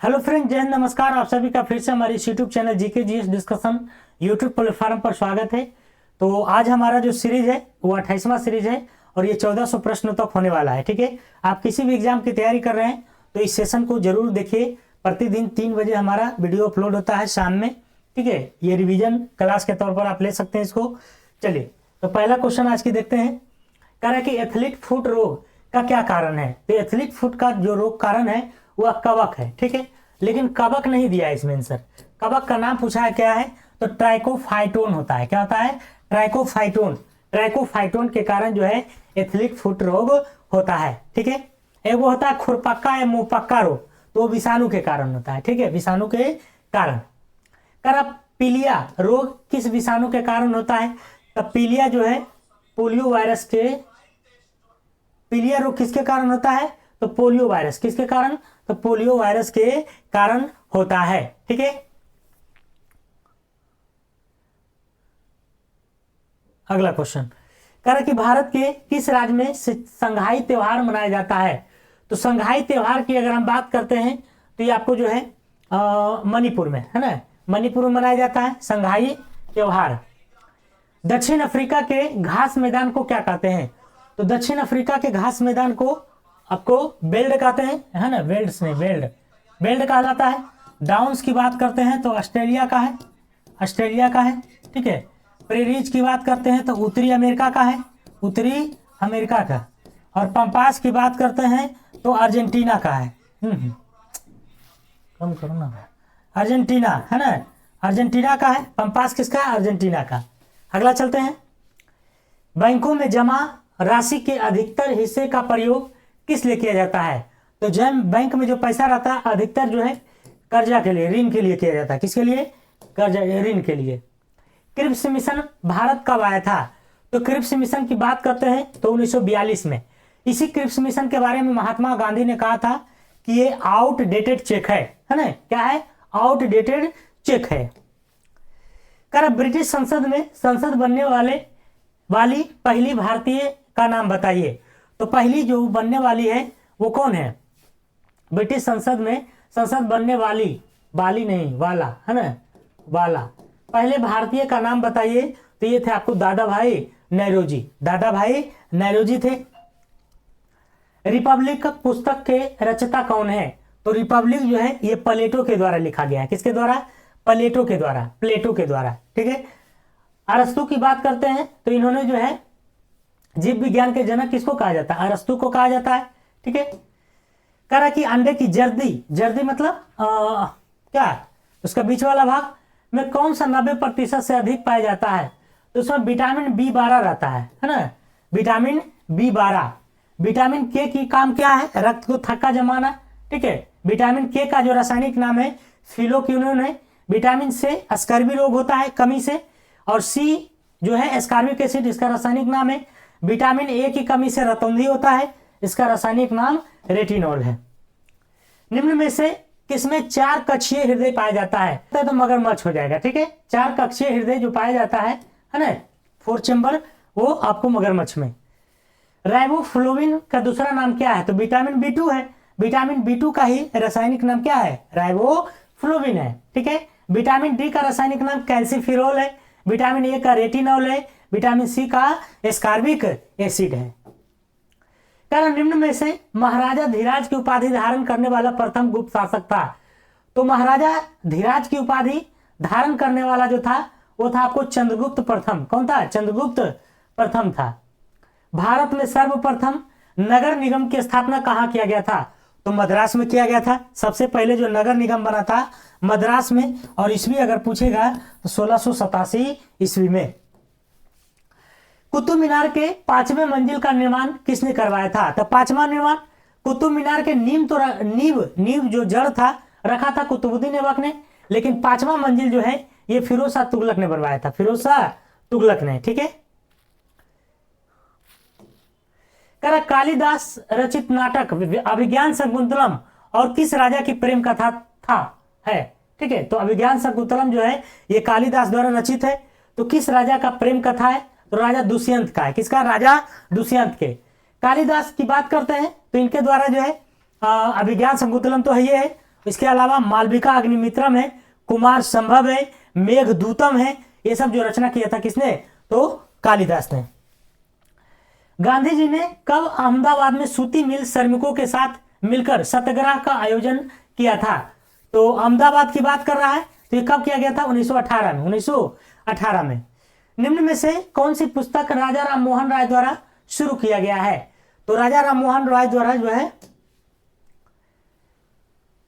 Hello friend, जय हिंद, नमस्कार। आप सभी का फिर से हमारे YouTube channel GK GS discussion YouTube platform पर स्वागत है। तो आज हमारा जो सीरीज है वो 28वां सीरीज है और ये 1400 प्रश्नों तक होने वाला है। ठीक है, आप किसी भी एग्जाम की तैयारी कर रहे हैं तो इस सेशन को जरूर देखिए। प्रतिदिन 3 बजे हमारा वीडियो अपलोड होता है शाम में। ठीक है, ये रिविजन क्लास के तौर पर आप ले सकते हैं इसको। चलिए, तो पहला क्वेश्चन आज की देखते हैं। कह रहा है कि एथलीट फुट रोग का क्या कारण है। तो एथलीट फुट का जो रोग कारण है वह कवक है। ठीक है, लेकिन कवक नहीं दिया है इसमें आंसर। कवक का नाम पूछा है क्या है, तो ट्राइकोफाइटोन होता है। क्या होता है? ट्राइकोफाइटोन। ट्राइकोफाइटोन के कारण जो है एथलीट फुट रोग होता है। ठीक है, एक वो होता है खुरपक्का या मुंहपक्का रोग, तो विषाणु के कारण होता है। ठीक है, विषाणु के कारण। कर पीलिया रोग किस विषाणु के कारण होता है? तो पीलिया जो है पोलियो वायरस के, पीलिया रोग किसके कारण होता है? तो पोलियो वायरस। किसके कारण? तो पोलियो वायरस के कारण होता है। ठीक है, अगला क्वेश्चन कह रहा है कि भारत के किस राज्य में संघाई त्योहार मनाया जाता है। तो संघाई त्योहार की अगर हम बात करते हैं तो ये आपको जो है मणिपुर में है ना, मणिपुर में मनाया जाता है संघाई त्योहार। दक्षिण अफ्रीका के घास मैदान को क्या कहते हैं? तो दक्षिण अफ्रीका के घास मैदान को आपको बेल्ट कहते हैं, है ना, वेल्ड्स नहीं, बेल्ट, बेल्ट कहा जाता है। डाउन्स की बात करते हैं तो ऑस्ट्रेलिया का है, ऑस्ट्रेलिया का है। ठीक है, प्रेरीज की बात करते हैं तो उत्तरी अमेरिका का है, उत्तरी अमेरिका का। और पंपास की बात करते हैं तो अर्जेंटीना का है। कम करो ना, अर्जेंटीना है ना, अर्जेंटीना का है। पंपास किसका है? अर्जेंटीना का। अगला चलते हैं। बैंकों में जमा राशि के अधिकतर हिस्से का प्रयोग किस लिए किया जाता है? तो जब बैंक में जो पैसा रहता है अधिकतर जो है कर्जा के लिए, ऋण के लिए किया जाता है। किसके लिए? कर्जा, ऋण के लिए। क्रिप्स मिशन भारत कब आया था? तो क्रिप्स मिशन की बात करते हैं तो 1942 में। इसी क्रिप्स मिशन के बारे में महात्मा गांधी ने कहा था कि ये आउटडेटेड चेक है ना। क्या है? आउटडेटेड चेक है। कर ब्रिटिश संसद में संसद बनने वाली पहली भारतीय का नाम बताइए। तो पहली जो बनने वाली है वो कौन है? ब्रिटिश संसद में संसद बनने वाली, वाली नहीं, वाला है ना, वाला पहले भारतीय का नाम बताइए। तो ये थे आपको दादा भाई नौरोजी, दादा भाई नौरोजी थे। रिपब्लिक पुस्तक के रचयिता कौन है? तो रिपब्लिक जो है ये प्लेटो के द्वारा लिखा गया है। किसके द्वारा? प्लेटो के द्वारा, प्लेटो के द्वारा। ठीक है, अरस्तु की बात करते हैं तो इन्होंने जो है जीव विज्ञान के जनक किसको कहा जाता है? अरस्तु को कहा जाता है। ठीक है, कह रहा कि अंडे की जर्दी, जर्दी मतलब क्या, उसका बीच वाला भाग में कौन सा 90% से अधिक पाया जाता है? तो उसमें विटामिन B12 रहता है ना, विटामिन B12। विटामिन के की काम क्या है? रक्त को थक्का जमाना। ठीक है, विटामिन के का जो रासायनिक नाम है फिलोक्विनोन है। विटामिन से स्कर्वी रोग होता है कमी से, और सी जो है एस्कॉर्बिक एसिड, इसका रासायनिक नाम है। विटामिन ए की कमी से रतौंधी होता है, इसका रासायनिक नाम रेटिनॉल है। निम्न में से किसमें 4 कक्षीय हृदय पाया जाता है? तो मगरमच्छ हो जाएगा। ठीक है, 4 कक्षीय हृदय जो पाया जाता है ना, 4 चैम्बर, वो आपको मगरमच्छ में। राइबोफ्लोविन का दूसरा नाम क्या है? तो विटामिन B2 है। विटामिन B2 का ही रासायनिक नाम क्या है? राइबोफ्लोविन है। ठीक है, विटामिन डी का रासायनिक नाम कैल्सीफिरोल है। विटामिन ए का रेटिनॉल है। विटामिन सी का एस्कॉर्बिक एसिड है। कारण निम्न में से महाराजा धीराज की उपाधि धारण करने वाला प्रथम गुप्त शासक था। तो महाराजा धीराज की उपाधि धारण करने वाला जो था वो था आपको चंद्रगुप्त प्रथम। कौन था? चंद्रगुप्त प्रथम था। भारत में सर्वप्रथम नगर निगम की स्थापना कहाँ किया गया था? तो मद्रास में किया गया था। सबसे पहले जो नगर निगम बना था मद्रास में, और ईस्वी अगर पूछेगा तो 1687 ईस्वी में। कुतुब मीनार के 5वें मंजिल का निर्माण किसने करवाया था? तो 5वां निर्माण कुतुब मीनार के नींव जो जड़ था रखा था कुतुबुद्दीन ऐबक ने, लेकिन 5वां मंजिल जो है ये फिरोज शाह तुगलक ने बनवाया था, फिरोज शाह तुगलक ने। ठीक है, कालिदास रचित नाटक अभिज्ञान शकुंतलम और किस राजा की प्रेम कथा था है? ठीक है, तो अभिज्ञान शकुंतलम जो है ये कालिदास द्वारा रचित है। तो किस राजा का प्रेम कथा है? तो राजा दुष्यंत का है। किसका? राजा दुष्यंत के। कालिदास की बात करते हैं तो इनके द्वारा जो है अभिज्ञान शकुंतलम तो है ये है, इसके अलावा मालविका अग्निमित्रम है, कुमार संभव है, मेघदूतम है, ये सब जो रचना किया था किसने, तो कालिदास ने। गांधी जी ने कब अहमदाबाद में सूती मिल श्रमिकों के साथ मिलकर सत्याग्रह का आयोजन किया था, तो अहमदाबाद की बात कर रहा है, तो ये कब किया गया था, 1918 में, 1918 में। निम्न में से कौन सी पुस्तक राजा राम मोहन राय द्वारा शुरू किया गया है, तो राजा राम मोहन राय द्वारा जो है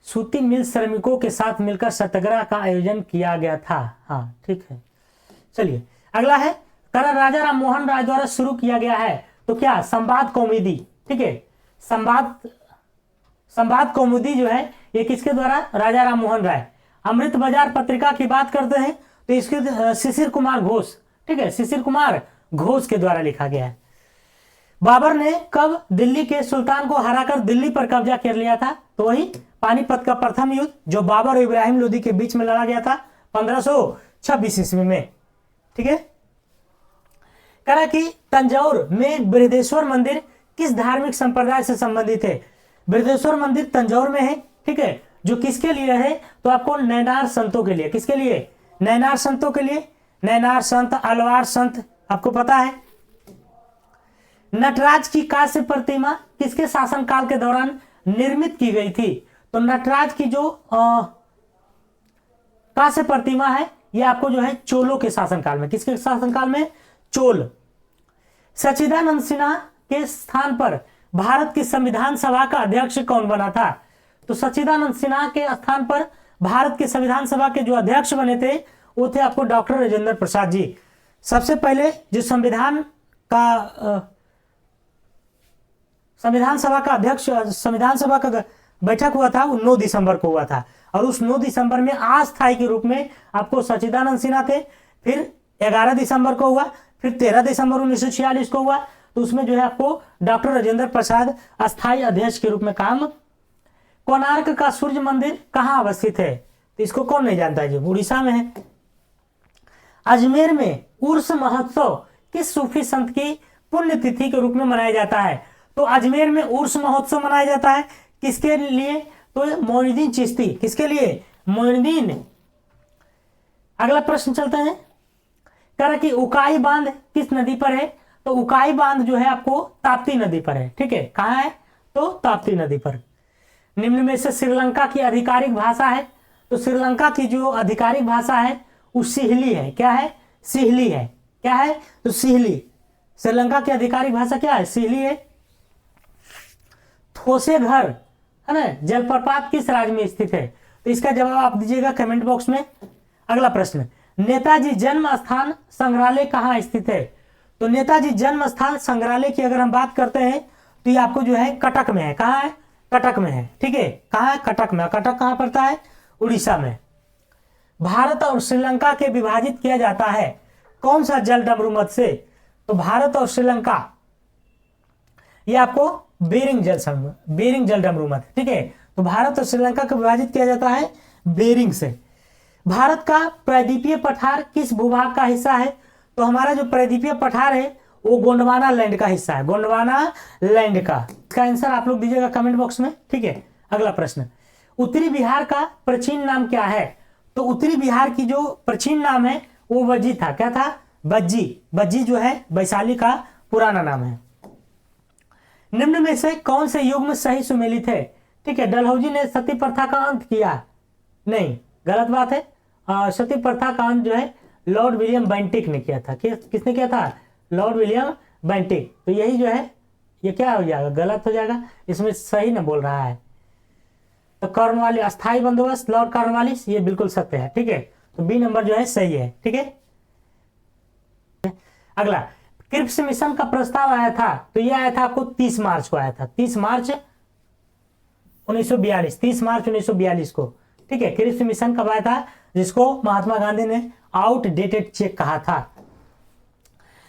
सूती मिल श्रमिकों के साथ मिलकर सत्याग्रह का आयोजन किया गया था। हाँ ठीक है, चलिए अगला है, कर राजा राम मोहन राय द्वारा शुरू किया गया है, तो क्या, संवाद कौमुदी। ठीक है, संवाद कौमुदी जो है ये किसके द्वारा, राजा राम मोहन राय। अमृत बाजार पत्रिका की बात करते हैं तो इसके शिशिर कुमार घोष, ठीक है, शिशिर कुमार घोष के द्वारा लिखा गया है। बाबर ने कब दिल्ली के सुल्तान को हराकर दिल्ली पर कब्जा कर लिया था, तो वही पानीपत का प्रथम युद्ध जो बाबर और इब्राहिम लोदी के बीच में लड़ा गया था 1526 ईस्वी में। ठीक है, कहा कि तंजौर में बृहदेश्वर मंदिर किस धार्मिक संप्रदाय से संबंधित है। बृहदेश्वर मंदिर तंजौर में है, ठीक है, जो किसके लिए है, तो आपको नैनार संतों के लिए। किसके लिए, नैनार संतों के लिए। नैनार संत, अलवार संत, आपको पता है। नटराज की कांस्य प्रतिमा किसके शासनकाल के दौरान निर्मित की गई थी, तो नटराज की जो कांस्य प्रतिमा है ये आपको जो है चोलों के शासनकाल में, किसके शासनकाल में, चोल। सच्चिदानंद सिन्हा के स्थान पर भारत की संविधान सभा का अध्यक्ष कौन बना था, तो सच्चिदानंद सिन्हा के स्थान पर भारत के संविधान सभा के जो अध्यक्ष बने थे वो थे आपको डॉक्टर राजेंद्र प्रसाद जी। सबसे पहले जो संविधान सभा का अध्यक्ष, संविधान सभा का बैठक हुआ था वो 9 दिसंबर को हुआ था, और उस 9 दिसंबर में अस्थायी के रूप में आपको सच्चिदानंद सिन्हा थे। फिर 11 दिसंबर को हुआ, फिर 13 दिसंबर 1946 को हुआ, तो उसमें जो है आपको डॉक्टर राजेंद्र प्रसाद अस्थायी अध्यक्ष के रूप में काम। कोणार्क का सूर्य मंदिर कहाँ अवस्थित है, तो इसको कौन नहीं जानता है, जी उड़ीसा में है। अजमेर में उर्स महोत्सव किस सूफी संत की पुण्यतिथि के रूप में मनाया जाता है, तो अजमेर में उर्स महोत्सव मनाया जाता है किसके लिए, तो मोइनुद्दीन चिश्ती। किसके लिए, मोइनुद्दीन। अगला प्रश्न चलते हैं, कह कि उकाई बांध किस नदी पर है, तो उकाई बांध जो है आपको ताप्ती नदी पर है। ठीक है, कहाँ है, तो ताप्ती नदी पर। निम्न में से श्रीलंका की आधिकारिक भाषा है, तो श्रीलंका की जो आधिकारिक भाषा है वो सिहली है। क्या है, सिहली है। क्या है, तो सिहली। श्रीलंका की आधिकारिक भाषा क्या है, सिहली है। थोसे घर है ना जलप्रपात किस राज्य में स्थित है, तो इसका जवाब आप दीजिएगा कमेंट बॉक्स में। अगला प्रश्न, नेताजी जन्म स्थान संग्रहालय कहाँ स्थित है, तो नेताजी जन्म स्थान संग्रहालय की अगर हम बात करते हैं तो ये आपको जो है कटक में है। कहाँ है, कटक में है। ठीक है, कहाँ है, कटक में। कटक कहाँ पड़ता है, उड़ीसा में। भारत और श्रीलंका के विभाजित किया जाता है कौन सा जल डमरू मत से, तो भारत और श्रीलंका ये आपको बेरिंग जल डमरू मत। ठीक है, तो भारत और श्रीलंका को विभाजित किया जाता है बेरिंग से। भारत का प्रायद्वीपीय पठार किस भूभाग का हिस्सा है, तो हमारा जो प्रायद्वीपीय पठार है वो गोंडवाना लैंड का हिस्सा है। गोंडवाना लैंड का। इसका आंसर आप लोग दीजिएगा कमेंट बॉक्स में। ठीक है, अगला प्रश्न, उत्तरी बिहार का प्राचीन नाम क्या है, तो उत्तरी बिहार की जो प्राचीन नाम है वो वज्जी था। क्या था, बज्जी। बज्जी जो है वैशाली का पुराना नाम है। निम्न में से कौन से युग में सही सुमेलित है, ठीक है, डलहौजी ने सती प्रथा का अंत किया, नहीं, गलत बात है। सती प्रथा का अंत जो है लॉर्ड विलियम बेंटिक ने किया था। किसने किया था, लॉर्ड विलियम बेंटिक। तो यही जो है ये क्या हो जाएगा, गलत हो जाएगा, इसमें सही ना बोल रहा है। तो कॉर्नवालिस, अस्थायी बंदोबस्त, लॉर्ड कॉर्नवालिस, ये बिल्कुल सत्य है। ठीक है, तो बी नंबर जो है सही है। ठीक है, अगला, क्रिप्स मिशन का प्रस्ताव आया था, तो ये आया था आपको 30 मार्च को आया था, 30 मार्च 1942, 30 मार्च 1942 को। ठीक है, क्रिप्स मिशन कब आया था, जिसको महात्मा गांधी ने आउटडेटेड चेक कहा था।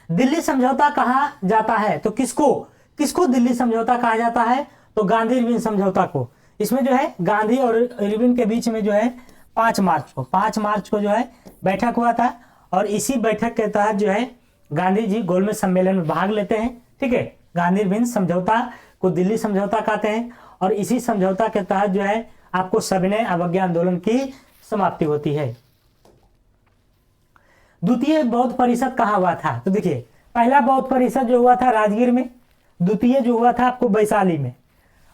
दिल्ली समझौता कहा जाता है, तो किसको दिल्ली समझौता कहा जाता है, तो गांधी इरविन समझौता को। इसमें जो है गांधी और इरविन के बीच में जो है 5 मार्च को जो है बैठक हुआ था, और इसी बैठक के तहत जो है गांधी जी गोलमेज सम्मेलन में भाग लेते हैं। ठीक है, गांधी इरविन समझौता को दिल्ली समझौता कहते हैं, और इसी समझौता के तहत जो है आपको सविनय अवज्ञा आंदोलन की समाप्ति होती है। द्वितीय बौद्ध परिषद कहाँ हुआ था? तो देखिए, पहला बौद्ध परिषद जो हुआ था राजगीर में, द्वितीय जो हुआ था आपको वैशाली में,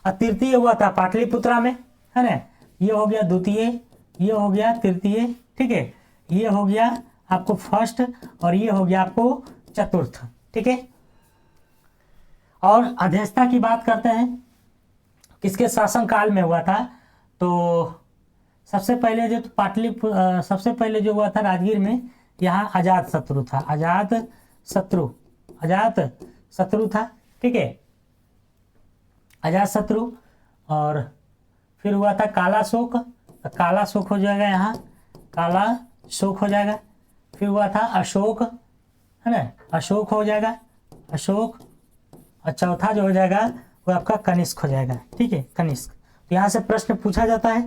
और तृतीय हुआ था पाटलिपुत्रा में, है ना। ये हो गया द्वितीय, ये हो गया तृतीय, ठीक है। ये हो गया आपको फर्स्ट और ये हो गया आपको चतुर्थ, ठीक है। और अध्यक्षता की बात करते हैं, किसके शासनकाल में हुआ था? तो सबसे पहले जो सबसे पहले जो हुआ था राजगीर में, यहाँ अजात शत्रु था, अजात शत्रु था, ठीक है, अजात शत्रु। और फिर हुआ था काला शोक, काला शोक हो जाएगा, यहाँ काला शोक हो जाएगा। फिर हुआ था अशोक, है ना, अशोक हो जाएगा, अशोक। और चौथा जो हो जाएगा वो आपका कनिष्क हो जाएगा, ठीक है, कनिष्क। तो यहाँ से प्रश्न पूछा जाता है,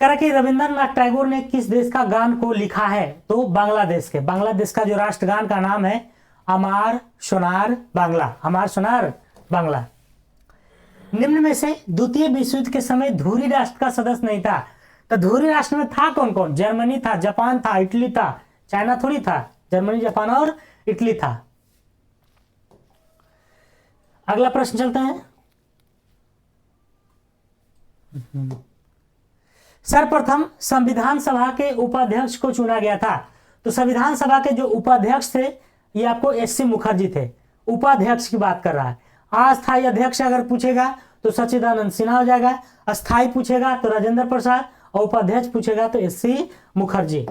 कह कि रविंद्रनाथ टैगोर ने किस देश का गान को लिखा है? तो बांग्लादेश के। बांग्लादेश का जो राष्ट्रगान का नाम है अमार सोनार बांग्ला, अमार सोनार बांग्ला। निम्न में से द्वितीय विश्व युद्ध के समय धुरी राष्ट्र का सदस्य नहीं था। तो धुरी राष्ट्र में था कौन कौन? जर्मनी था, जापान था, इटली था, चाइना थोड़ी था, जर्मनी, जापान और इटली था। अगला प्रश्न चलते हैं। सर्वप्रथम संविधान सभा के उपाध्यक्ष को चुना गया था। तो संविधान सभा के जो उपाध्यक्ष थे ये आपको एस.सी. मुखर्जी थे। उपाध्यक्ष की बात कर रहा है। अस्थायी अध्यक्ष अगर पूछेगा तो सच्चिदानंद सिन्हा हो जाएगा, अस्थायी पूछेगा तो राजेंद्र प्रसाद, और उपाध्यक्ष पूछेगा तो एस.सी. मुखर्जी।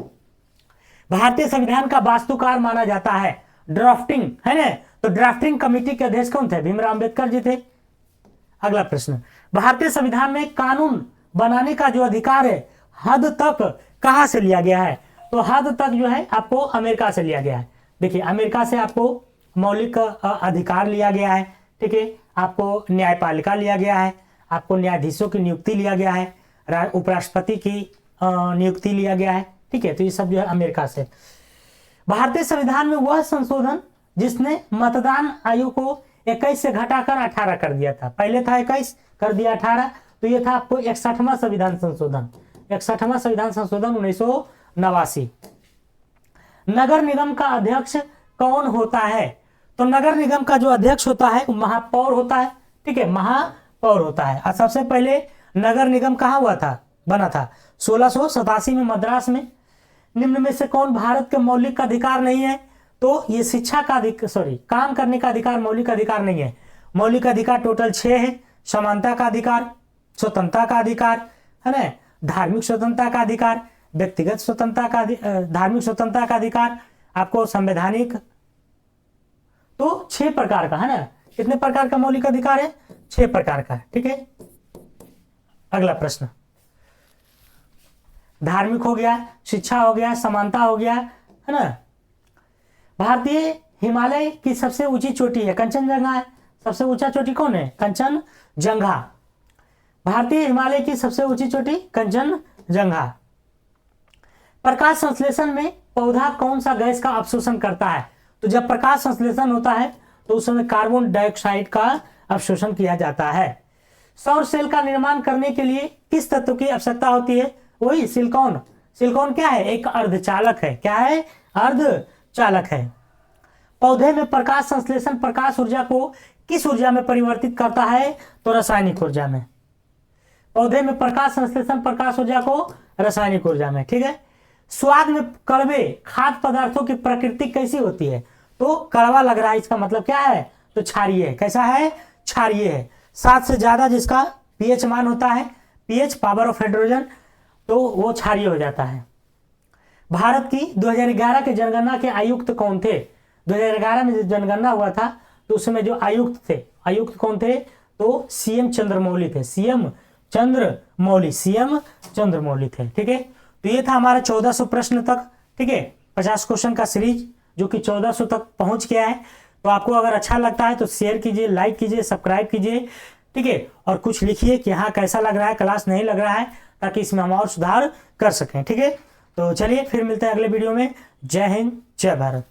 भारतीय संविधान का वास्तुकार माना जाता है। ड्राफ्टिंग, है ना, तो ड्राफ्टिंग कमेटी के अध्यक्ष कौन थे? भीमराव अंबेडकर जी थे। अगला प्रश्न, भारतीय संविधान में कानून बनाने का जो अधिकार है हद तक कहां से लिया गया है? तो हद तक जो है आपको अमेरिका से लिया गया है। देखिए, अमेरिका से आपको मौलिक अधिकार लिया गया है, ठीक है, आपको न्यायपालिका लिया गया है, आपको न्यायाधीशों की नियुक्ति लिया गया है, उपराष्ट्रपति की नियुक्ति लिया गया है, ठीक है। तो ये सब जो है अमेरिका से। भारतीय संविधान में वह संशोधन जिसने मतदान आयु को 21 से घटाकर 18 कर दिया था। पहले था 21, कर दिया 18, तो ये था आपको 61वां संविधान संशोधन, 61वां संविधान संशोधन 1989। नगर निगम का अध्यक्ष कौन होता है? तो नगर निगम का जो अध्यक्ष होता है वो महापौर होता है, ठीक है, महापौर होता है। और सबसे पहले नगर निगम कहाँ हुआ था, बना था? 1687 में मद्रास में। निम्न में से कौन भारत के मौलिक अधिकार नहीं है? तो ये शिक्षा का अधिकार, काम करने का अधिकार मौलिक अधिकार नहीं है। मौलिक अधिकार टोटल 6 है। समानता का अधिकार, स्वतंत्रता का अधिकार, है ना, धार्मिक स्वतंत्रता का अधिकार, व्यक्तिगत स्वतंत्रता का, धार्मिक स्वतंत्रता का अधिकार, आपको संवैधानिक, तो 6 प्रकार का, है ना। कितने प्रकार का मौलिक अधिकार है? 6 प्रकार का, ठीक है। अगला प्रश्न, धार्मिक हो गया, शिक्षा हो गया, समानता हो गया, है ना। भारतीय हिमालय की सबसे ऊंची चोटी है कंचनजंगा है। सबसे ऊंचा चोटी कौन है? कंचनजंगा। भारतीय हिमालय की सबसे ऊंची चोटी कंचनजंगा। प्रकाश संश्लेषण में पौधा कौन सा गैस का अवशोषण करता है? तो जब प्रकाश संश्लेषण होता है तो उस समय कार्बन डाइऑक्साइड का अवशोषण किया जाता है। सौर सेल का निर्माण करने के लिए किस तत्व की आवश्यकता होती है? वही सिलिकॉन। सिलिकॉन क्या है? एक अर्धचालक है। क्या है? अर्धचालक है। पौधे में प्रकाश संश्लेषण प्रकाश ऊर्जा को किस ऊर्जा में परिवर्तित करता है? तो रासायनिक ऊर्जा में। पौधे में प्रकाश संश्लेषण प्रकाश ऊर्जा को रासायनिक ऊर्जा में, ठीक है। स्वाद में कड़वे खाद्य पदार्थों की प्रकृति कैसी होती है? तो कड़वा लग रहा है, इसका मतलब क्या है? तो क्षारीय है। कैसा है? क्षारीय है। 7 से ज्यादा जिसका पीएच मान होता है, पीएच पावर ऑफ हाइड्रोजन, तो वो क्षारीय हो जाता है। भारत की 2011 के जनगणना के आयुक्त कौन थे? 2011 में जो जनगणना हुआ था तो उसमें जो आयुक्त थे, आयुक्त कौन थे? तो सीएम चंद्रमौली थे। सीएम चंद्रमौली थे, ठीक है। तो ये था हमारा 1400 प्रश्न तक, ठीक है, 50 क्वेश्चन का सीरीज जो कि 1400 तक पहुंच गया है। तो आपको अगर अच्छा लगता है तो शेयर कीजिए, लाइक कीजिए, सब्सक्राइब कीजिए, ठीक है। और कुछ लिखिए कि हाँ कैसा लग रहा है, क्लास नहीं लग रहा है, ताकि इसमें हम और सुधार कर सकें, ठीक है। तो चलिए फिर मिलते हैं अगले वीडियो में। जय हिंद, जय भारत।